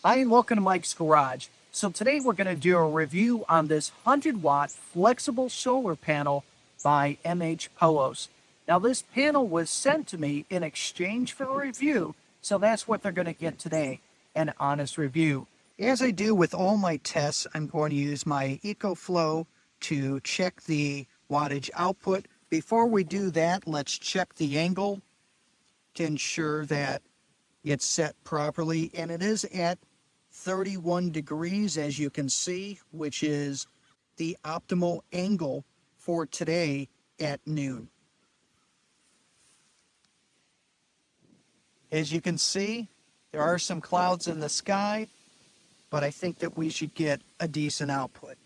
Hi, and welcome to Mike's Garage. So today we're going to do a review on this 100-watt flexible solar panel by mhpowos. Now this panel was sent to me in exchange for a review, so that's what they're going to get today, an honest review. As I do with all my tests, I'm going to use my EcoFlow to check the wattage output. Before we do that, let's check the angle to ensure that it's set properly, and it is at 31 degrees, as you can see, which is the optimal angle for today at noon. As you can see, there are some clouds in the sky, but I think that we should get a decent output.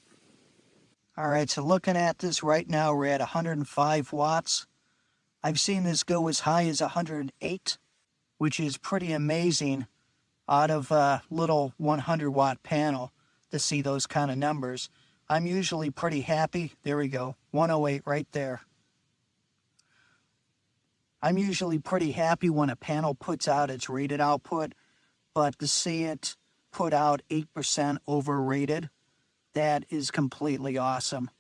All right, so looking at this right now, we're at 105 watts. I've seen this go as high as 108, which is pretty amazing out of a little 100-watt panel to see those kind of numbers. I'm usually pretty happy. There we go, 108 right there. I'm usually pretty happy when a panel puts out its rated output, but to see it put out 8% overrated, that is completely awesome.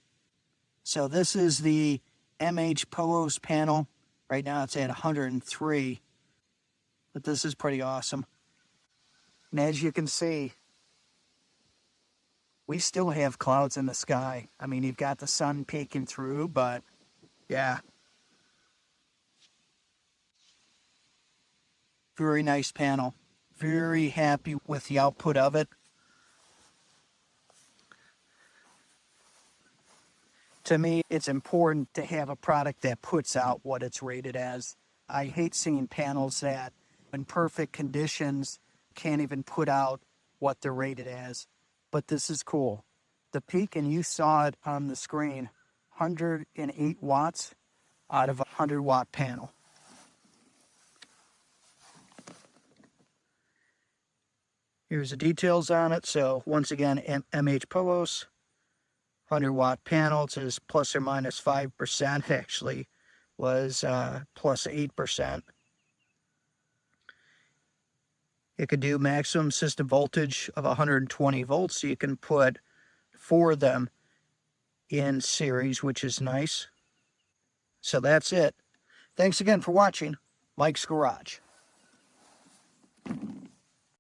So this is the mhpowos panel. Right now it's at 103, but this is pretty awesome. And as you can see, we still have clouds in the sky. I mean, you've got the sun peeking through, but yeah. Very nice panel. Very happy with the output of it. To me, it's important to have a product that puts out what it's rated as. I hate seeing panels that, in perfect conditions, can't even put out what they're rated as. But this is cool. The peak, and you saw it on the screen, 108 watts out of a 100-watt panel. Here's the details on it. So once again, mhpowos, 100-watt panel. It says plus or minus 5%. Actually was plus 8%. It could do maximum system voltage of 120 volts. So you can put 4 of them in series, which is nice. So that's it. Thanks again for watching Mike's Garage.